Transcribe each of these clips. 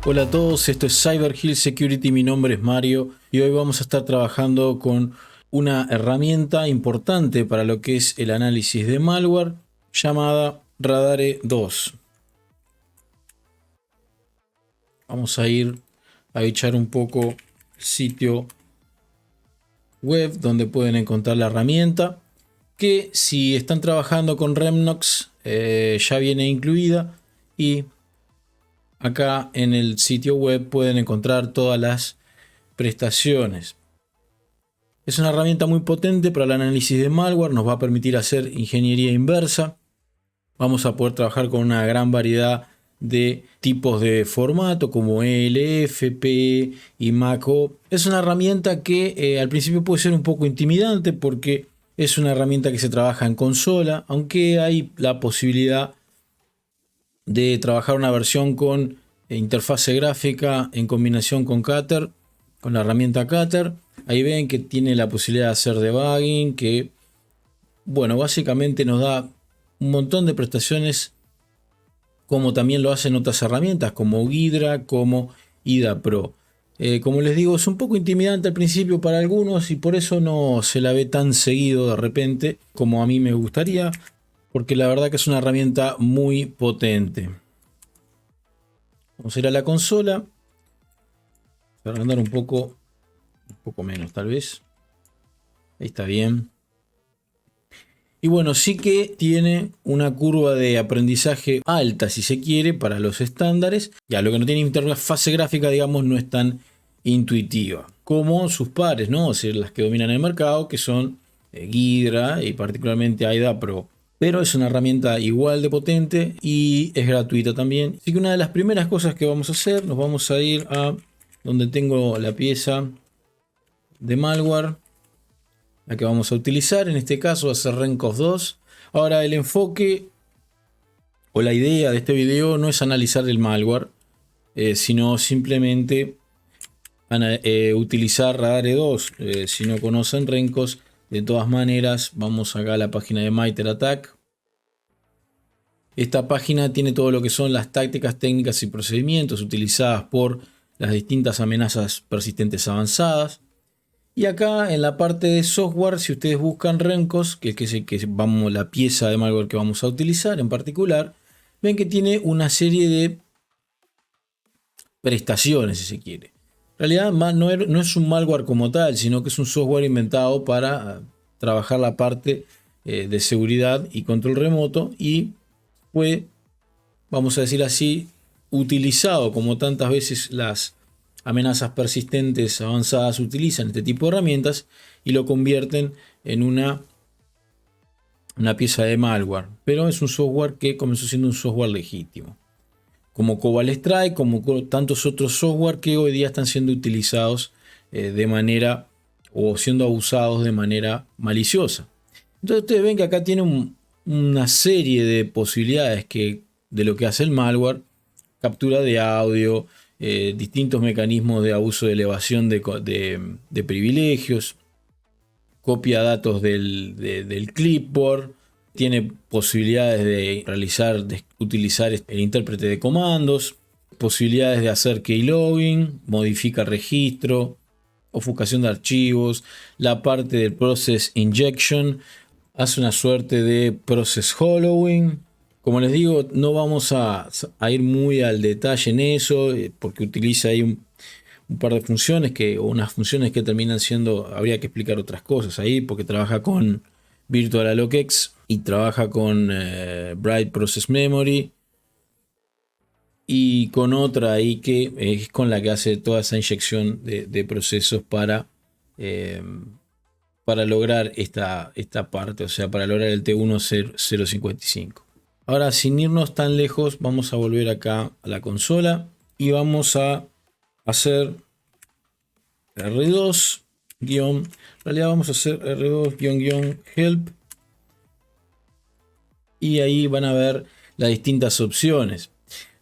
Hola a todos, esto es CyberHill Security, mi nombre es Mario y hoy vamos a estar trabajando con una herramienta importante para lo que es el análisis de malware llamada Radare 2. Vamos a ir a echar un poco el sitio web donde pueden encontrar la herramienta, que si están trabajando con Remnox ya viene incluida, y acá en el sitio web pueden encontrar todas las prestaciones. Es una herramienta muy potente para el análisis de malware, nos va a permitir hacer ingeniería inversa. Vamos a poder trabajar con una gran variedad de tipos de formato como ELF, PE y MAC-O. Es una herramienta que al principio puede ser un poco intimidante porque es una herramienta que se trabaja en consola, aunque hay la posibilidad de trabajar una versión con interfase gráfica en combinación con Cutter, con la herramienta Cutter. Ahí ven que tiene la posibilidad de hacer debugging, que bueno, básicamente nos da un montón de prestaciones, como también lo hacen otras herramientas como Ghidra, como IDA Pro. Como les digo, es un poco intimidante al principio para algunos y por eso no se la ve tan seguido de repente como a mí me gustaría, porque la verdad que es una herramienta muy potente. Vamos a ir a la consola, para andar un poco menos tal vez. Ahí está bien. Y bueno, sí que tiene una curva de aprendizaje alta, si se quiere, para los estándares. Ya lo que no tiene interfase gráfica, digamos, no es tan intuitiva como sus pares, ¿no? O sea, las que dominan el mercado, que son Ghidra y particularmente IDA Pro. Pero es una herramienta igual de potente y es gratuita también. Así que una de las primeras cosas que vamos a hacer, nos vamos a ir a donde tengo la pieza de malware, la que vamos a utilizar. En este caso va a ser Rencos 2. Ahora, el enfoque o la idea de este video no es analizar el malware, sino simplemente utilizar Radare 2. Si no conocen Rencos, de todas maneras, vamos acá a la página de MITRE ATT&CK. Esta página tiene todo lo que son las tácticas, técnicas y procedimientos utilizadas por las distintas amenazas persistentes avanzadas. Y acá en la parte de software, si ustedes buscan Rencos, que es la pieza de malware que vamos a utilizar en particular, ven que tiene una serie de prestaciones, si se quiere. En realidad no es un malware como tal, sino que es un software inventado para trabajar la parte de seguridad y control remoto, y fue, vamos a decir así, utilizado como tantas veces las amenazas persistentes avanzadas utilizan este tipo de herramientas y lo convierten en una pieza de malware. Pero es un software que comenzó siendo un software legítimo, como Cobalt Strike, como tantos otros software que hoy día están siendo utilizados de manera, o siendo abusados de manera maliciosa. Entonces ustedes ven que acá tiene una serie de posibilidades de lo que hace el malware: captura de audio, distintos mecanismos de abuso de elevación de privilegios, copia datos del clipboard, tiene posibilidades de utilizar el intérprete de comandos, posibilidades de hacer keylogging, modifica registro, ofuscación de archivos, la parte del process injection, hace una suerte de process hollowing. Como les digo, no vamos a ir muy al detalle en eso, porque utiliza ahí un par de funciones unas funciones que terminan siendo, habría que explicar otras cosas ahí, porque trabaja con VirtualAlloc.exe y trabaja con Bright Process Memory y con otra ahí que es con la que hace toda esa inyección de procesos para lograr esta parte, o sea, para lograr el T1055. Ahora, sin irnos tan lejos, vamos a volver acá a la consola y vamos a hacer R2 en realidad vamos a hacer R2 help, y ahí van a ver las distintas opciones.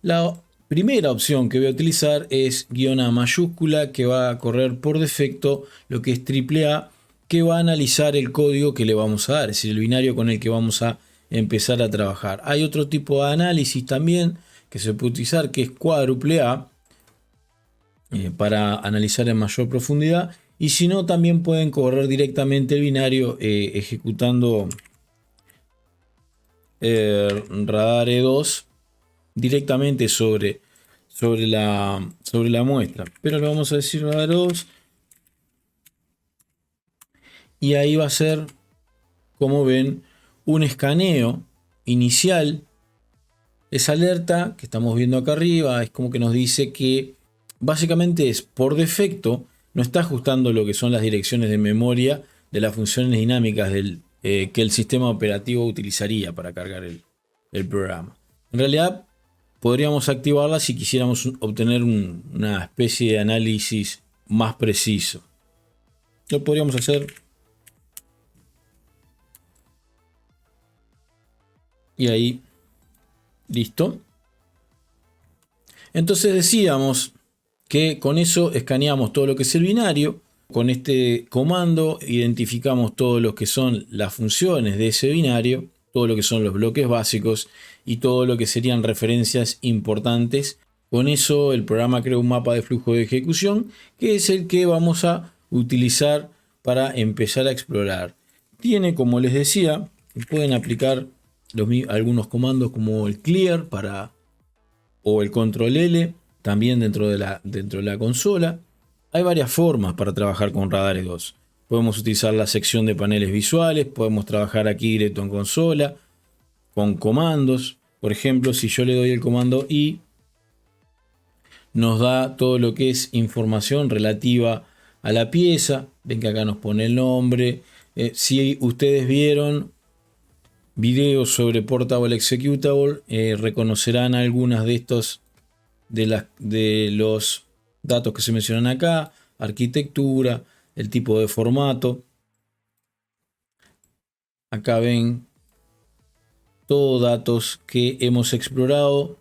La primera opción que voy a utilizar es -A mayúscula, que va a correr por defecto lo que es AAA, que va a analizar el código que le vamos a dar, es decir, el binario con el que vamos a empezar a trabajar. Hay otro tipo de análisis también que se puede utilizar, que es cuádruple A, para analizar en mayor profundidad. Y si no, también pueden correr directamente el binario ejecutando radar E2 directamente sobre la muestra. Pero le vamos a decir radar E2 y ahí va a ser, como ven, un escaneo inicial. Esa alerta que estamos viendo acá arriba es como que nos dice que básicamente es por defecto, no está ajustando lo que son las direcciones de memoria de las funciones dinámicas que el sistema operativo utilizaría para cargar el programa. En realidad podríamos activarla si quisiéramos obtener una especie de análisis más preciso. Lo podríamos hacer. Y ahí, listo. Entonces decíamos que con eso escaneamos todo lo que es el binario. Con este comando identificamos todo lo que son las funciones de ese binario, todo lo que son los bloques básicos y todo lo que serían referencias importantes. Con eso el programa crea un mapa de flujo de ejecución, que es el que vamos a utilizar para empezar a explorar. Tiene, como les decía, pueden aplicar algunos comandos como el clear o el control L, también dentro de la consola. Hay varias formas para trabajar con radar E2. Podemos utilizar la sección de paneles visuales, podemos trabajar aquí directo en consola, con comandos. Por ejemplo, si yo le doy el comando I, nos da todo lo que es información relativa a la pieza. Ven que acá nos pone el nombre. Si ustedes vieron videos sobre Portable Executable, reconocerán algunas de estos de los datos que se mencionan acá: arquitectura, el tipo de formato. Acá ven todos datos que hemos explorado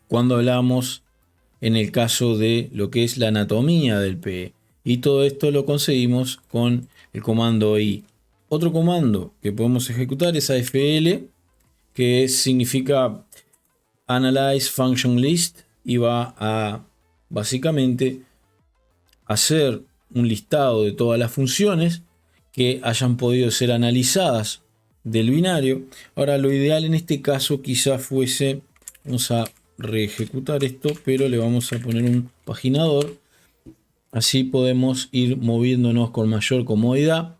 cuando hablamos en el caso de lo que es la anatomía del PE. Y todo esto lo conseguimos con el comando I. Otro comando que podemos ejecutar es AFL, que significa Analyze Function List, y va a básicamente hacer un listado de todas las funciones que hayan podido ser analizadas del binario. Ahora, lo ideal en este caso quizás fuese, vamos a reejecutar esto, pero le vamos a poner un paginador, así podemos ir moviéndonos con mayor comodidad.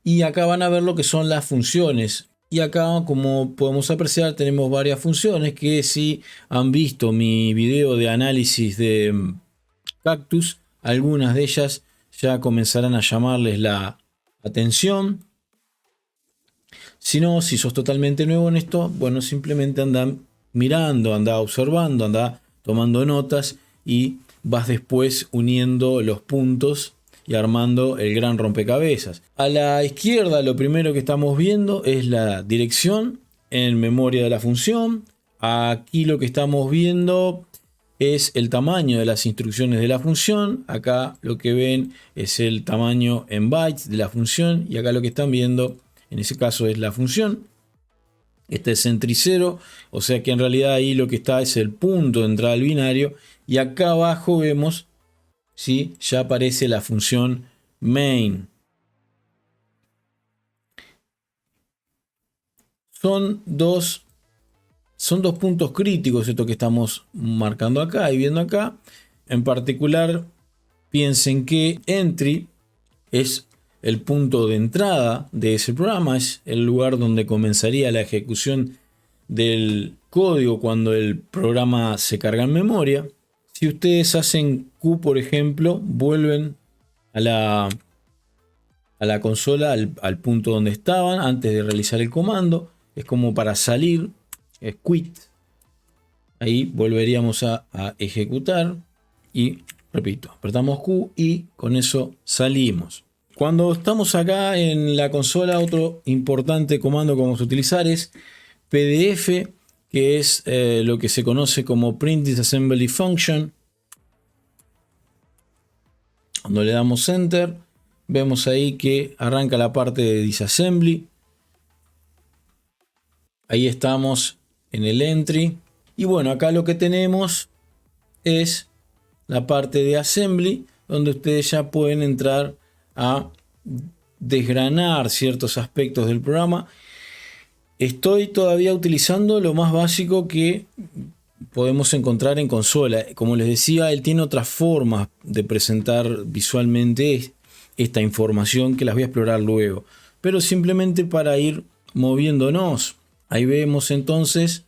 Y acá van a ver lo que son las funciones. Y acá, como podemos apreciar, tenemos varias funciones que, si han visto mi video de análisis de Cactus, algunas de ellas ya comenzarán a llamarles la atención. Si no, si sos totalmente nuevo en esto, bueno, simplemente anda mirando, anda observando, anda tomando notas y vas después uniendo los puntos y armando el gran rompecabezas. A la izquierda, lo primero que estamos viendo es la dirección en memoria de la función. Aquí lo que estamos viendo es el tamaño de las instrucciones de la función. Acá lo que ven es el tamaño en bytes de la función, y acá lo que están viendo en ese caso es la función. Este es entry 0, o sea que en realidad ahí lo que está es el punto de entrada al binario, y acá abajo vemos, ¿sí?, ya aparece la función main. Son dos puntos críticos esto que estamos marcando acá y viendo acá. En particular, piensen que entry es el punto de entrada de ese programa, es el lugar donde comenzaría la ejecución del código cuando el programa se carga en memoria. Si ustedes hacen Q, por ejemplo, vuelven a la consola, al punto donde estaban antes de realizar el comando. Es como para salir, es quit. Ahí volveríamos a ejecutar y, repito, apretamos Q y con eso salimos. Cuando estamos acá en la consola, otro importante comando que vamos a utilizar es PDF, que es lo que se conoce como Print Disassembly Function. Cuando le damos Enter, vemos ahí que arranca la parte de Disassembly. Ahí estamos en el Entry. Y bueno, acá lo que tenemos es la parte de Assembly, donde ustedes ya pueden entrar a desgranar ciertos aspectos del programa. Estoy todavía utilizando lo más básico que podemos encontrar en consola. Como les decía, él tiene otras formas de presentar visualmente esta información que las voy a explorar luego. Pero simplemente para ir moviéndonos. Ahí vemos entonces,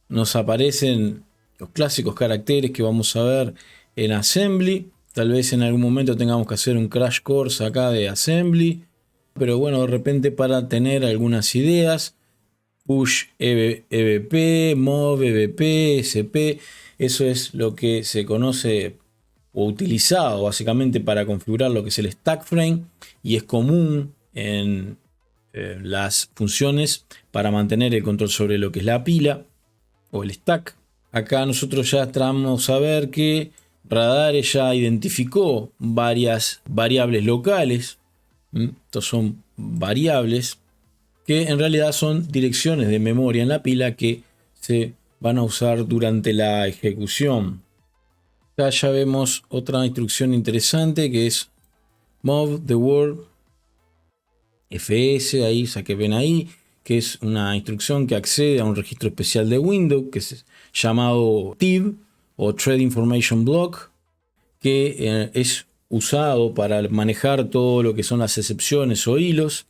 nos aparecen los clásicos caracteres que vamos a ver en Assembly. Tal vez en algún momento tengamos que hacer un crash course acá de Assembly. Pero bueno, de repente para tener algunas ideas. Push EBP, Mov EBP, SP. Eso es lo que se conoce o utilizado básicamente para configurar lo que es el stack frame. Y es común en las funciones para mantener el control sobre lo que es la pila o el stack. Acá nosotros ya estamos a ver que Radare ya identificó varias variables locales. Estos son variables que en realidad son direcciones de memoria en la pila que se van a usar durante la ejecución. Acá ya vemos otra instrucción interesante que es Move the Word FS, ahí que ven ahí, que es una instrucción que accede a un registro especial de Windows que es llamado TIB o Thread Information Block, que es usado para manejar todo lo que son las excepciones o hilos.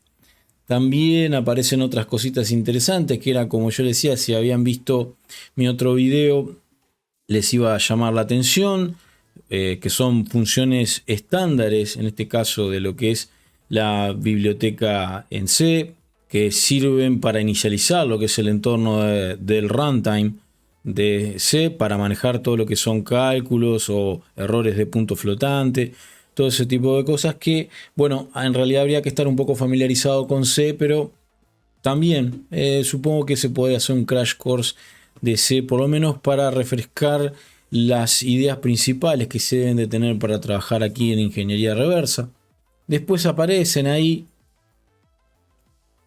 También aparecen otras cositas interesantes que era, como yo les decía, si habían visto mi otro video les iba a llamar la atención, que son funciones estándares, en este caso de lo que es la biblioteca en C, que sirven para inicializar lo que es el entorno del runtime de C, para manejar todo lo que son cálculos o errores de punto flotante. Todo ese tipo de cosas que, bueno, en realidad habría que estar un poco familiarizado con C, pero también supongo que se puede hacer un crash course de C, por lo menos para refrescar las ideas principales que se deben de tener para trabajar aquí en ingeniería reversa. Después aparecen ahí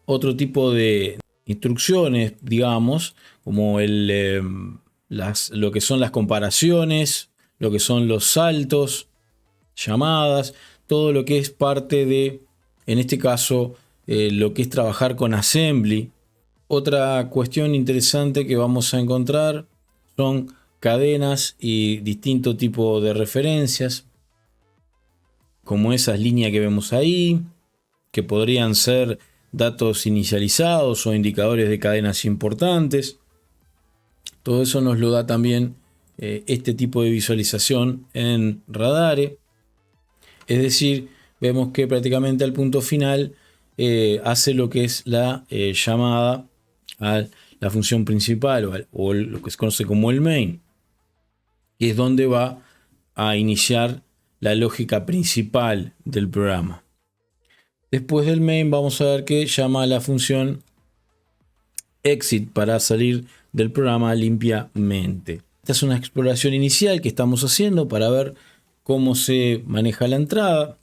otro tipo de instrucciones, digamos, como lo que son las comparaciones, lo que son los saltos, llamadas, todo lo que es parte de, en este caso, lo que es trabajar con Assembly. Otra cuestión interesante que vamos a encontrar son cadenas y distinto tipo de referencias, como esas líneas que vemos ahí, que podrían ser datos inicializados o indicadores de cadenas importantes. Todo eso nos lo da también este tipo de visualización en Radare. Es decir, vemos que prácticamente al punto final hace lo que es la llamada a la función principal o lo que se conoce como el main, que es donde va a iniciar la lógica principal del programa. Después del main vamos a ver que llama a la función exit para salir del programa limpiamente. Esta es una exploración inicial que estamos haciendo para ver cómo se maneja la entrada.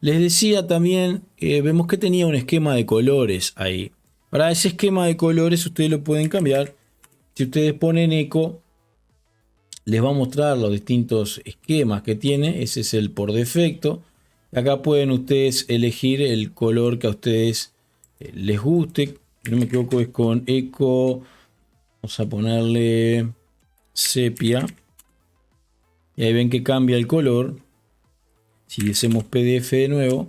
Les decía también, vemos que tenía un esquema de colores ahí. Para ese esquema de colores ustedes lo pueden cambiar. Si ustedes ponen eco, les va a mostrar los distintos esquemas que tiene. Ese es el por defecto. Acá pueden ustedes elegir el color que a ustedes les guste. Si no me equivoco es con eco. Vamos a ponerle sepia. Y ahí ven que cambia el color. Si hacemos PDF de nuevo,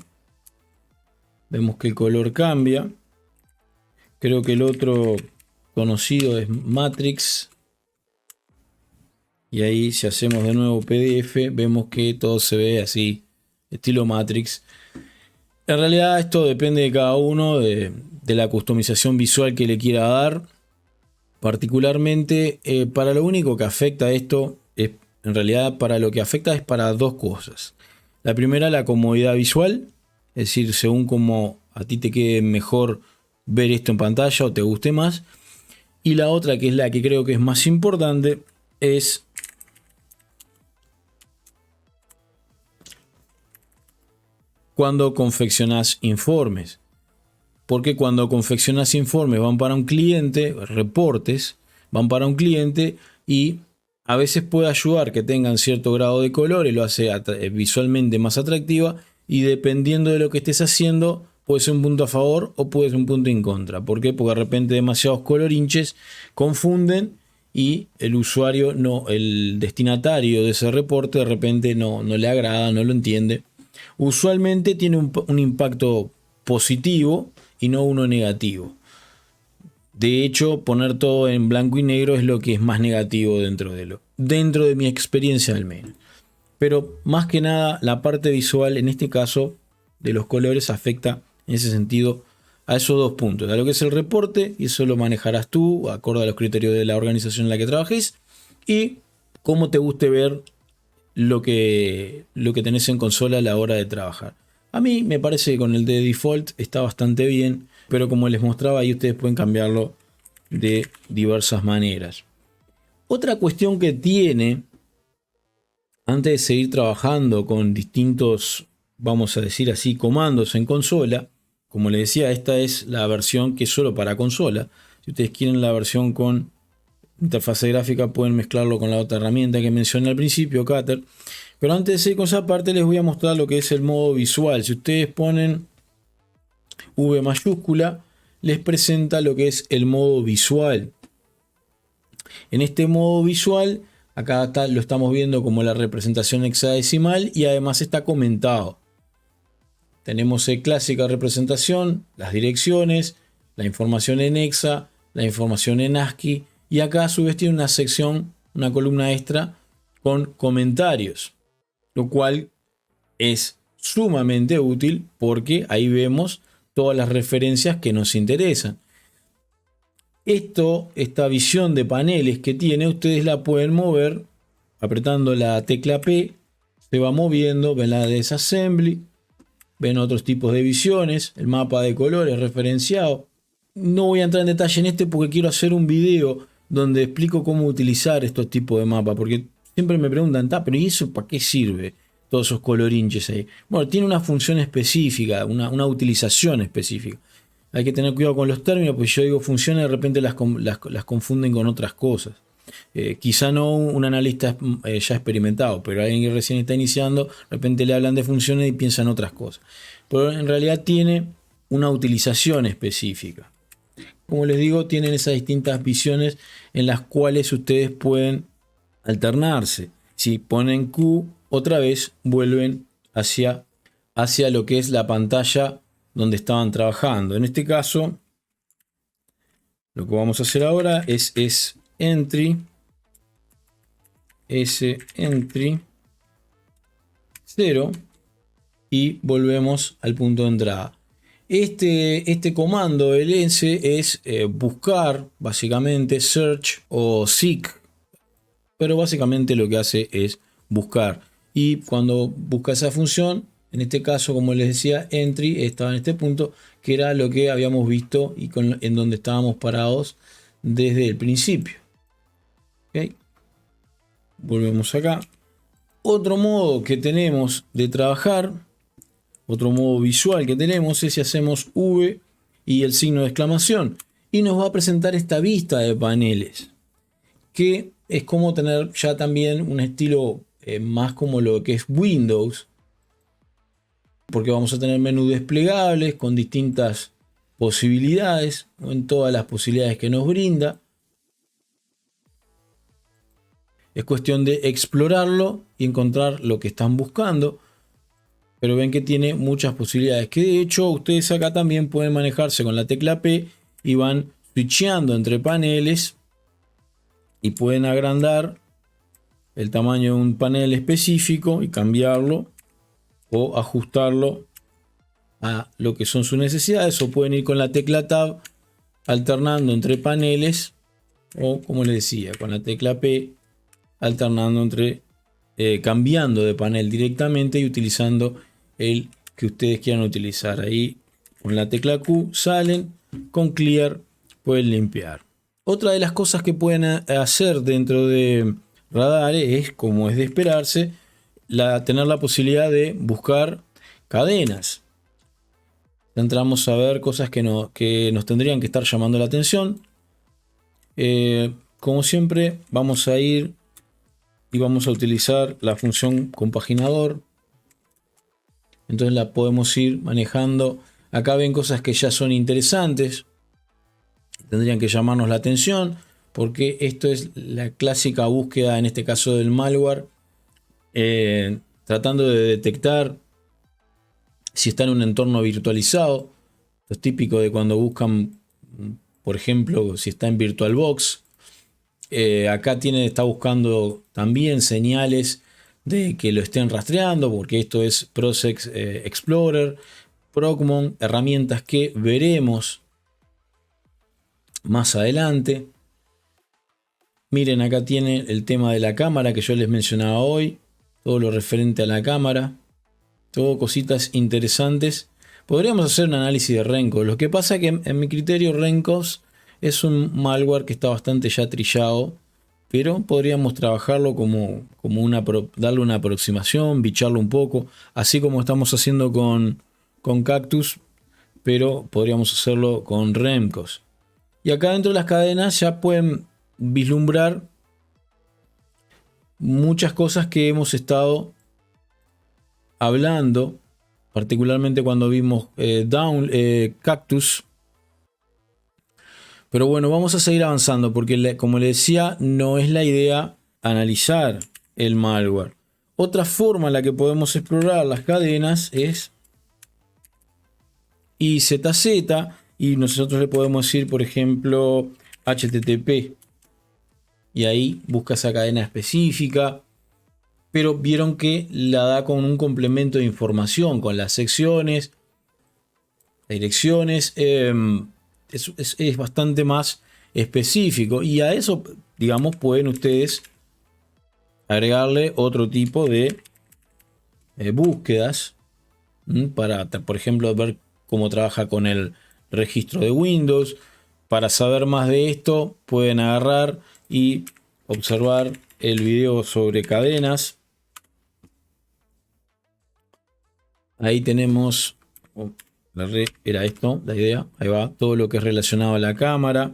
vemos que el color cambia. Creo que el otro conocido es Matrix. Y ahí si hacemos de nuevo PDF, vemos que todo se ve así, estilo Matrix. En realidad esto depende de cada uno, de la customización visual que le quiera dar. Particularmente, para lo único que afecta esto, en realidad para lo que afecta es para dos cosas. La primera, la comodidad visual, es decir, según como a ti te quede mejor ver esto en pantalla o te guste más. Y la otra, que es la que creo que es más importante, es cuando confeccionas informes. Porque cuando confeccionas informes van para un cliente, reportes, van para un cliente y a veces puede ayudar que tengan cierto grado de color y lo hace visualmente más atractiva, y dependiendo de lo que estés haciendo puede ser un punto a favor o puede ser un punto en contra. ¿Por qué? Porque de repente demasiados colorinches confunden y el usuario, no, el destinatario de ese reporte de repente no le agrada, no lo entiende. Usualmente tiene un impacto positivo y no uno negativo. De hecho, poner todo en blanco y negro es lo que es más negativo dentro de mi experiencia al menos. Pero más que nada, la parte visual, en este caso, de los colores afecta en ese sentido a esos dos puntos. A lo que es el reporte, y eso lo manejarás tú, acorde a los criterios de la organización en la que trabajes, y cómo te guste ver lo que tenés en consola a la hora de trabajar. A mí me parece que con el de default está bastante bien, pero como les mostraba ahí, ustedes pueden cambiarlo de diversas maneras. Otra cuestión que tiene, antes de seguir trabajando con distintos, vamos a decir así, comandos en consola, como les decía, esta es la versión que es solo para consola. Si ustedes quieren la versión con interfase gráfica, pueden mezclarlo con la otra herramienta que mencioné al principio, Cutter. Pero antes de seguir con esa parte, les voy a mostrar lo que es el modo visual. Si ustedes ponen V mayúscula, les presenta lo que es el modo visual. En este modo visual, acá lo estamos viendo como la representación hexadecimal y además está comentado. Tenemos clásica representación, las direcciones, la información en hexa, la información en ASCII, y acá a su vez tiene una sección, una columna extra con comentarios, lo cual es sumamente útil porque ahí vemos todas las referencias que nos interesan. Esta visión de paneles que tiene, ustedes la pueden mover apretando la tecla P, se va moviendo, ven la disassembly, ven otros tipos de visiones, el mapa de colores referenciado. No voy a entrar en detalle en este porque quiero hacer un video donde explico cómo utilizar estos tipos de mapas, porque siempre me preguntan, pero ¿y eso para qué sirve? Todos esos colorinches ahí. Bueno, tiene una función específica, una utilización específica. Hay que tener cuidado con los términos, pues yo digo funciones, de repente las confunden con otras cosas. Quizá no un analista ya experimentado, pero alguien que recién está iniciando, de repente le hablan de funciones y piensan otras cosas. Pero en realidad tiene una utilización específica. Como les digo, tienen esas distintas visiones en las cuales ustedes pueden alternarse. Si ponen Q, otra vez vuelven hacia lo que es la pantalla donde estaban trabajando. En este caso, lo que vamos a hacer ahora es entry, entry 0, y volvemos al punto de entrada. Este comando ls es buscar, básicamente search o seek, pero básicamente lo que hace es buscar. Y cuando busca esa función, en este caso, como les decía, entry estaba en este punto, que era lo que habíamos visto y en donde estábamos parados desde el principio. ¿Okay? Volvemos acá. Otro modo que tenemos de trabajar, otro modo visual que tenemos, es si hacemos V y el signo de exclamación. Y nos va a presentar esta vista de paneles, que es como tener ya también un estilo más como lo que es Windows, porque vamos a tener menús desplegables con distintas posibilidades, en todas las posibilidades que nos brinda. Es cuestión de explorarlo y encontrar lo que están buscando, pero ven que tiene muchas posibilidades, que de hecho ustedes acá también pueden manejarse con la tecla P y van switcheando entre paneles y pueden agrandar el tamaño de un panel específico y cambiarlo o ajustarlo a lo que son sus necesidades, o pueden ir con la tecla Tab alternando entre paneles, o como les decía, con la tecla P alternando entre cambiando de panel directamente y utilizando el que ustedes quieran utilizar. Ahí con la tecla Q salen, con clear pueden limpiar. Otra de las cosas que pueden hacer dentro de Radare es, como es de esperarse, tener la posibilidad de buscar cadenas. Entramos a ver cosas que nos tendrían que estar llamando la atención. Como siempre, vamos a ir y vamos a utilizar la función compaginador. Entonces la podemos ir manejando. Acá ven cosas que ya son interesantes, tendrían que llamarnos la atención, porque esto es la clásica búsqueda, en este caso del malware, tratando de detectar si está en un entorno virtualizado. Esto es típico de cuando buscan, por ejemplo, si está en VirtualBox. Acá está buscando también señales de que lo estén rastreando, porque esto es Process Explorer, Procmon, herramientas que veremos más adelante. Miren, acá tiene el tema de la cámara que yo les mencionaba hoy, todo lo referente a la cámara, todo cositas interesantes. Podríamos hacer un análisis de Rencos. Lo que pasa es que en mi criterio Rencos es un malware que está bastante ya trillado, pero podríamos trabajarlo como darle una aproximación, bicharlo un poco, así como estamos haciendo con Cactus, pero podríamos hacerlo con Remcos. Y acá dentro de las cadenas ya pueden vislumbrar muchas cosas que hemos estado hablando, particularmente cuando vimos Cactus. Pero bueno, vamos a seguir avanzando porque, como les decía, no es la idea analizar el malware. Otra forma en la que podemos explorar las cadenas es IZZ, y nosotros le podemos decir, por ejemplo, HTTP. Y ahí busca esa cadena específica. Pero vieron que la da con un complemento de información, con las secciones, las direcciones. Es bastante más específico. Y a eso, digamos, pueden ustedes agregarle otro tipo de búsquedas. Para, por ejemplo, ver cómo trabaja con el registro de Windows. Para saber más de esto, pueden agarrar y observar el video sobre cadenas. Ahí tenemos, era esto la idea, ahí va, todo lo que es relacionado a la cámara.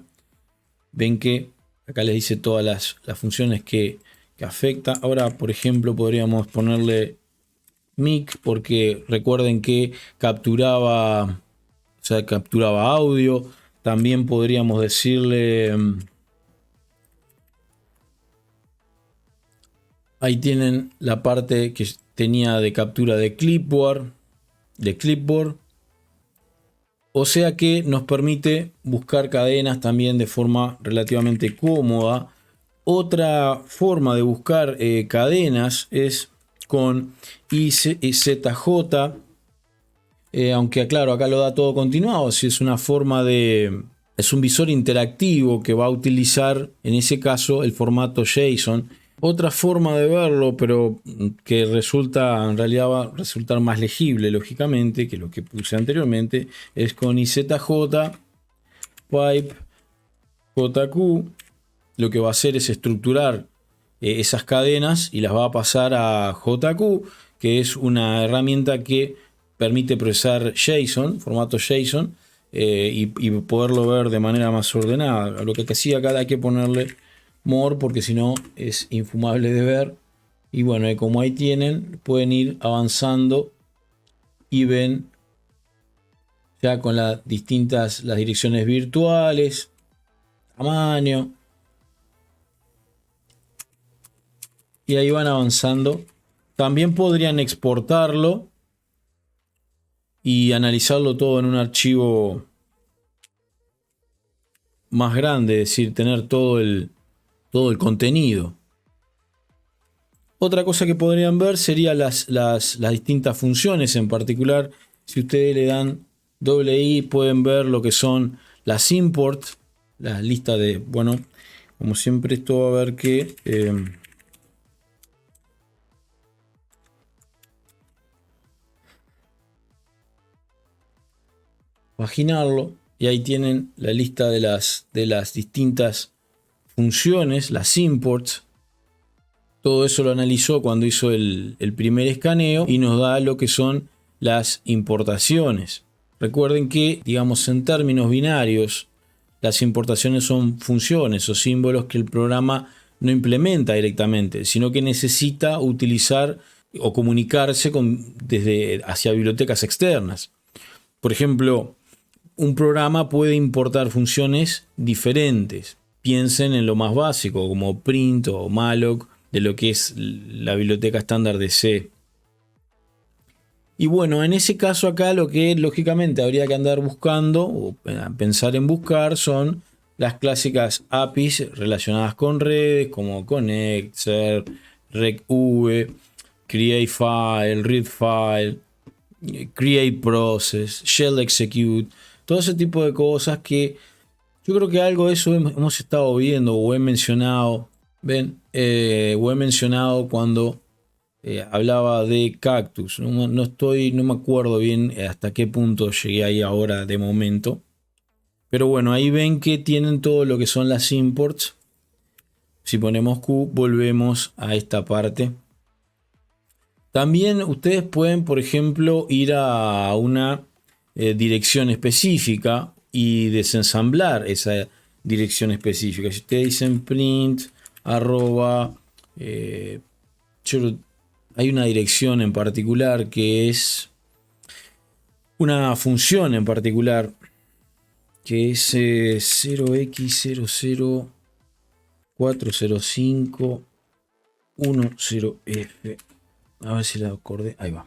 Ven que acá les dice todas las funciones que afecta. Ahora, por ejemplo, podríamos ponerle mic, porque recuerden que capturaba audio. También podríamos decirle, ahí tienen la parte que tenía de captura de clipboard. O sea que nos permite buscar cadenas también de forma relativamente cómoda. Otra forma de buscar cadenas es con IZJ. Aunque claro, acá lo da todo continuado. Si es una forma es un visor interactivo que va a utilizar en ese caso el formato JSON. Otra forma de verlo, pero que en realidad va a resultar más legible, lógicamente, que lo que puse anteriormente, es con IZJ pipe JQ. Lo que va a hacer es estructurar esas cadenas y las va a pasar a JQ, que es una herramienta que permite procesar JSON, formato JSON, y poderlo ver de manera más ordenada. Lo que hacía acá hay que ponerle more, porque si no es infumable de ver. Y bueno, como ahí tienen, pueden ir avanzando y ven ya con las direcciones virtuales, tamaño, y ahí van avanzando. También podrían exportarlo y analizarlo todo en un archivo más grande, es decir, tener todo el contenido. Otra cosa que podrían ver sería las distintas funciones. En particular, si ustedes le dan I, pueden ver lo que son las import, las listas de, bueno, como siempre esto va a haber que paginarlo, y ahí tienen la lista de las distintas funciones, las imports. Todo eso lo analizó cuando hizo el primer escaneo y nos da lo que son las importaciones. Recuerden que, digamos, en términos binarios, las importaciones son funciones o símbolos que el programa no implementa directamente, sino que necesita utilizar o comunicarse hacia bibliotecas externas. Por ejemplo, un programa puede importar funciones diferentes. Piensen en lo más básico, como print o malloc, de lo que es la biblioteca estándar de C. Y bueno, en ese caso acá lo que lógicamente habría que andar buscando o pensar en buscar son las clásicas APIs relacionadas con redes como Connect, Ser, RecV, CreateFile, ReadFile, CreateProcess, Shell Execute, todo ese tipo de cosas que yo creo que algo de eso hemos estado viendo o he mencionado, ¿ven? O he mencionado cuando hablaba de Cactus. No me acuerdo bien hasta qué punto llegué ahí ahora de momento. Pero bueno, ahí ven que tienen todo lo que son las imports. Si ponemos Q, volvemos a esta parte. También ustedes pueden, por ejemplo, ir a una dirección específica y desensamblar esa dirección específica. Si ustedes dicen print arroba, hay una dirección en particular que es una función en particular que es 0x0040510F. A ver si la acordé. Ahí va.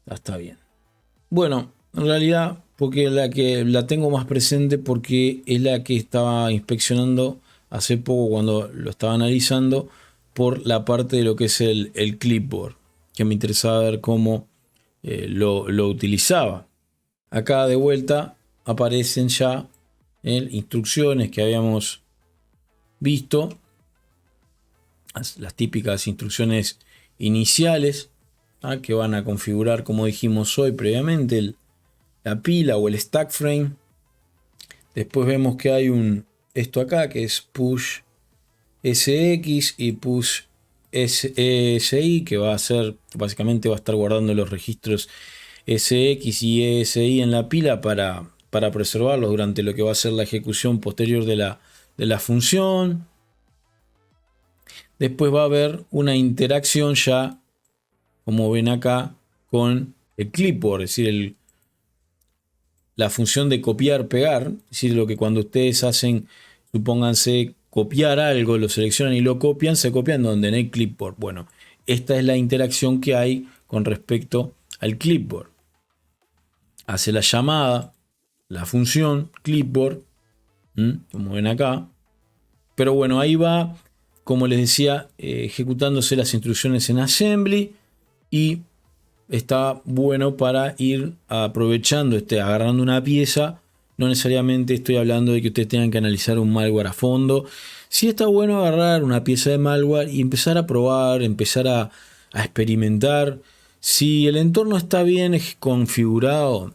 Está bien. Bueno, en realidad, porque la tengo más presente porque es la que estaba inspeccionando hace poco cuando lo estaba analizando por la parte de lo que es el clipboard, que me interesaba ver cómo lo utilizaba. Acá de vuelta aparecen ya instrucciones que habíamos visto, las típicas instrucciones iniciales que van a configurar, como dijimos hoy previamente, la pila o el stack frame. Después vemos que hay esto acá que es push SX y push ESI, que va a ser, básicamente va a estar guardando los registros SX y ESI en la pila para preservarlos durante lo que va a ser la ejecución posterior de la función. Después va a haber una interacción ya, como ven acá, con el clipboard, es decir, la función de copiar, pegar, es decir, lo que cuando ustedes hacen, supónganse, copiar algo, lo seleccionan y lo copian, se copian donde en el clipboard. Bueno, esta es la interacción que hay con respecto al clipboard. Hace la llamada, la función clipboard, como ven acá. Pero bueno, ahí va, como les decía, ejecutándose las instrucciones en assembly y está bueno para ir aprovechando, agarrando una pieza. No necesariamente estoy hablando de que ustedes tengan que analizar un malware a fondo. Sí está bueno agarrar una pieza de malware y empezar a probar, empezar a experimentar. Si el entorno está bien configurado,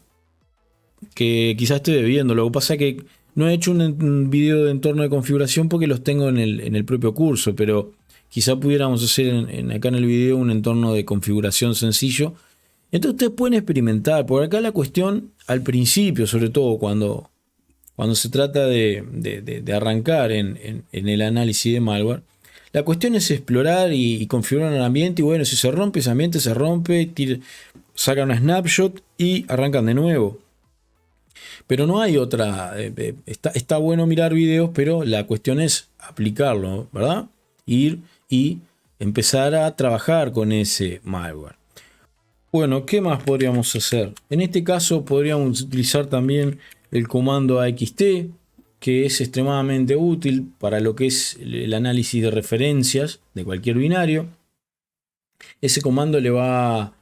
que quizás estoy debiendo. Lo que pasa es que no he hecho un video de entorno de configuración porque los tengo en el propio curso, pero quizá pudiéramos hacer acá en el video un entorno de configuración sencillo. Entonces ustedes pueden experimentar. Por acá la cuestión al principio, sobre todo cuando se trata de arrancar en el análisis de malware, la cuestión es explorar y configurar un ambiente. Y bueno, si se rompe ese ambiente, se rompe, sacan una snapshot y arrancan de nuevo. Pero no hay otra. Está bueno mirar videos, pero la cuestión es aplicarlo, ¿verdad? Ir y empezar a trabajar con ese malware. Bueno, ¿qué más podríamos hacer? En este caso podríamos utilizar también el comando AXT, que es extremadamente útil para lo que es el análisis de referencias de cualquier binario. Ese comando les va a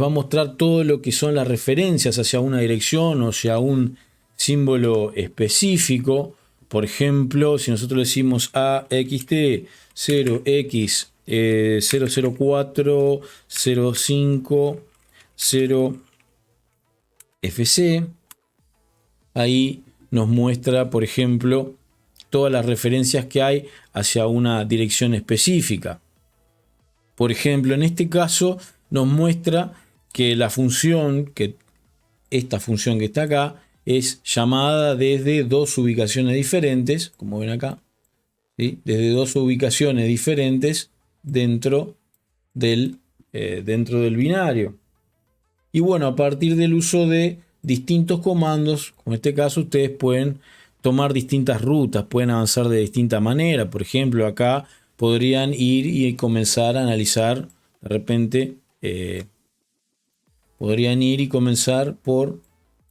mostrar todo lo que son las referencias hacia una dirección o hacia un símbolo específico. Por ejemplo, si nosotros le decimos AXT 0x 00405.0fc, ahí nos muestra, por ejemplo, todas las referencias que hay hacia una dirección específica. Por ejemplo, en este caso nos muestra que esta función que está acá es llamada desde dos ubicaciones diferentes, como ven acá. ¿sí? Desde dos ubicaciones diferentes dentro del binario. Y bueno, a partir del uso de distintos comandos, como en este caso, ustedes pueden tomar distintas rutas, pueden avanzar de distinta manera. Por ejemplo, acá podrían ir y comenzar a analizar, de repente, podrían ir y comenzar por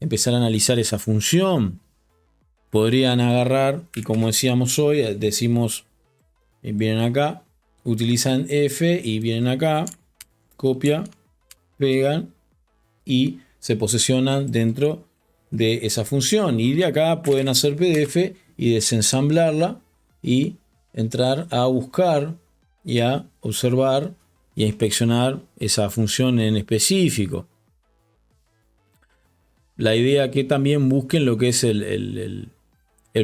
empezar a analizar esa función. Podrían agarrar, y como decíamos hoy, decimos, vienen acá, utilizan F y vienen acá, copia, pegan y se posesionan dentro de esa función. Y de acá pueden hacer PDF y desensamblarla y entrar a buscar y a observar y a inspeccionar esa función en específico. La idea que también busquen lo que es el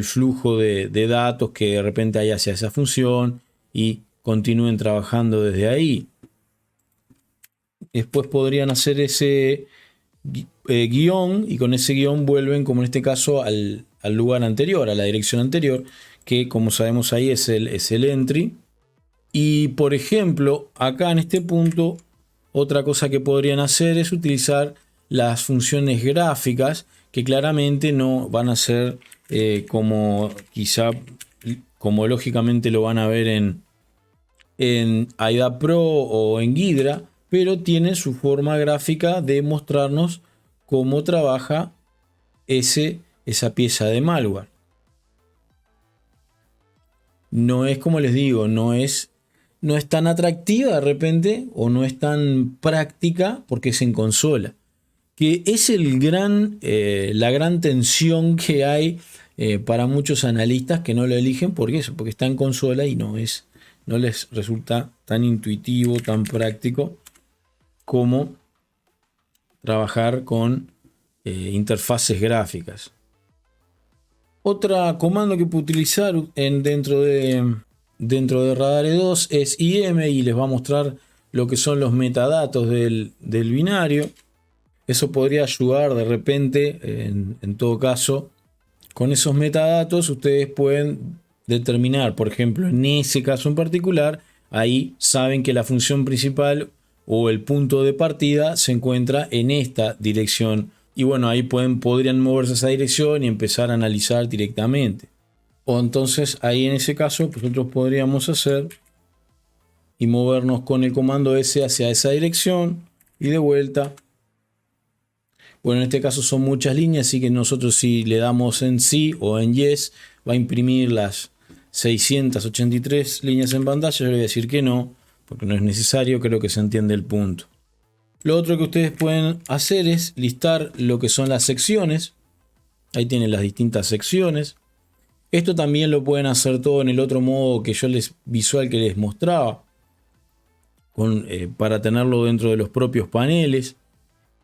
flujo de datos que de repente hay hacia esa función y continúen trabajando desde ahí. Después podrían hacer ese guión y con ese guión vuelven, como en este caso, al lugar anterior, a la dirección anterior, que como sabemos ahí es el entry. Y por ejemplo, acá en este punto, otra cosa que podrían hacer es utilizar las funciones gráficas, que claramente no van a ser como lógicamente lo van a ver en AIDA Pro o en Ghidra, pero tienen su forma gráfica de mostrarnos cómo trabaja esa pieza de malware. No es, como les digo, no es tan atractiva de repente o no es tan práctica porque es en consola, que es la gran tensión que hay para muchos analistas que no lo eligen porque está en consola y no les resulta tan intuitivo, tan práctico como trabajar con interfaces gráficas. Otra comando que puedo utilizar dentro de Radare 2 es IM y les va a mostrar lo que son los metadatos del binario. Eso podría ayudar de repente, en todo caso, con esos metadatos ustedes pueden determinar, por ejemplo, en ese caso en particular, ahí saben que la función principal o el punto de partida se encuentra en esta dirección. Y bueno, ahí podrían moverse a esa dirección y empezar a analizar directamente. O entonces ahí en ese caso nosotros podríamos hacer y movernos con el comando S hacia esa dirección y de vuelta. Bueno, en este caso son muchas líneas, así que nosotros si le damos en sí o en yes va a imprimir las 683 líneas en pantalla. Yo le voy a decir que no, porque no es necesario, creo que se entiende el punto. Lo otro que ustedes pueden hacer es listar lo que son las secciones. Ahí tienen las distintas secciones. Esto también lo pueden hacer todo en el otro modo visual que les mostraba, para tenerlo dentro de los propios paneles.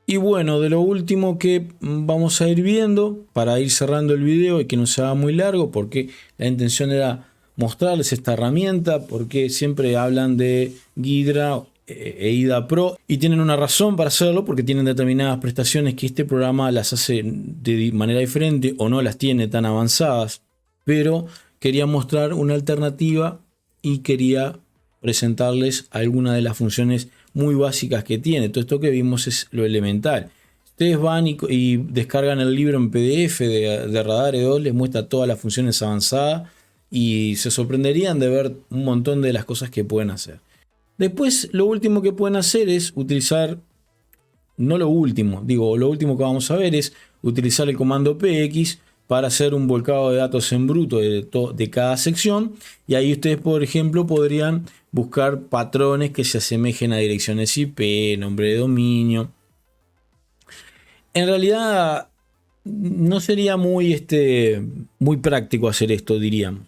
Y bueno, de lo último que vamos a ir viendo para ir cerrando el video y que no se haga muy largo, porque la intención era mostrarles esta herramienta, porque siempre hablan de Ghidra e IDA Pro y tienen una razón para hacerlo, porque tienen determinadas prestaciones que este programa las hace de manera diferente o no las tiene tan avanzadas, pero quería mostrar una alternativa y quería presentarles algunas de las funciones muy básicas que tiene. Todo esto que vimos es lo elemental. Ustedes van y descargan el libro en PDF de Radare 2, les muestra todas las funciones avanzadas y se sorprenderían de ver un montón de las cosas que pueden hacer. Después, lo último que pueden hacer es utilizar, lo último que vamos a ver es utilizar el comando PX para hacer un volcado de datos en bruto de cada sección, y ahí ustedes, por ejemplo, podrían buscar patrones que se asemejen a direcciones IP, nombre de dominio. En realidad no sería muy práctico hacer esto, diríamos,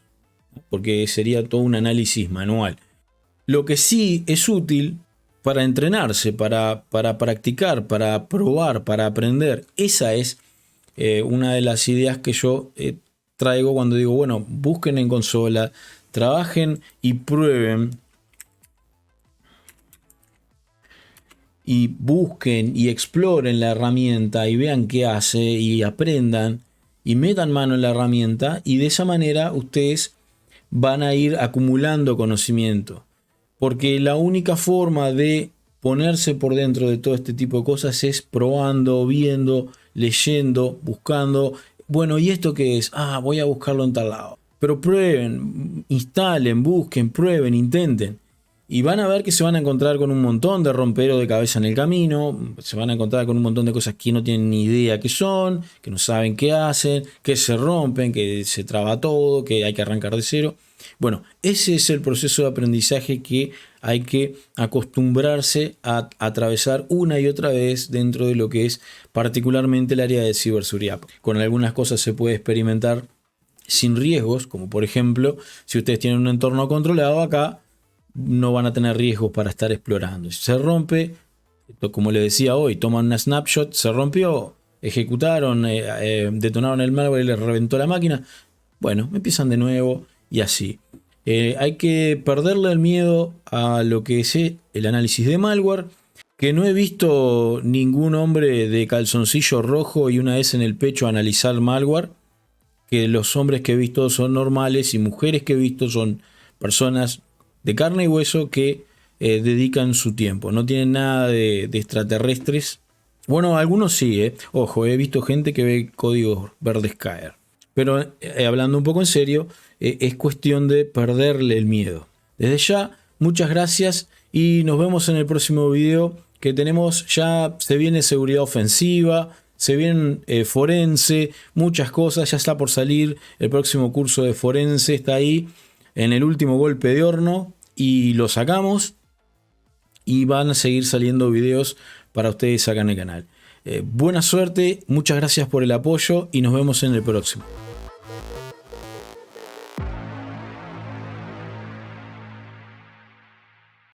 porque sería todo un análisis manual. Lo que sí es útil para entrenarse, para practicar, para probar, para aprender. Esa es una de las ideas que yo traigo cuando digo, bueno, busquen en consola, trabajen y prueben. Y busquen y exploren la herramienta y vean qué hace y aprendan y metan mano en la herramienta, y de esa manera ustedes van a ir acumulando conocimiento. Porque la única forma de ponerse por dentro de todo este tipo de cosas es probando, viendo, leyendo, buscando. Bueno, ¿y esto qué es? Ah, voy a buscarlo en tal lado. Pero prueben, instalen, busquen, prueben, intenten. Y van a ver que se van a encontrar con un montón de romperos de cabeza en el camino. Se van a encontrar con un montón de cosas que no tienen ni idea qué son, que no saben qué hacen, que se rompen, que se traba todo, que hay que arrancar de cero. Bueno, ese es el proceso de aprendizaje que hay que acostumbrarse a atravesar una y otra vez dentro de lo que es particularmente el área de ciberseguridad. Con algunas cosas se puede experimentar sin riesgos, como por ejemplo, si ustedes tienen un entorno controlado, acá no van a tener riesgos para estar explorando. Si se rompe, como le decía hoy, toman una snapshot, se rompió, ejecutaron, detonaron el malware y les reventó la máquina. Bueno, empiezan de nuevo y así. Hay que perderle el miedo a lo que es el análisis de malware, que no he visto ningún hombre de calzoncillo rojo y una S en el pecho analizar malware, que los hombres que he visto son normales y mujeres que he visto son personas de carne y hueso que dedican su tiempo. No tienen nada de extraterrestres. Bueno, algunos sí, Ojo, he visto gente que ve códigos verdes caer. Pero hablando un poco en serio, es cuestión de perderle el miedo. Desde ya, muchas gracias y nos vemos en el próximo video que tenemos. Ya se viene seguridad ofensiva, se viene forense, muchas cosas. Ya está por salir el próximo curso de forense, está ahí en el último golpe de horno y lo sacamos y van a seguir saliendo videos para ustedes acá en el canal. Buena suerte, muchas gracias por el apoyo y nos vemos en el próximo.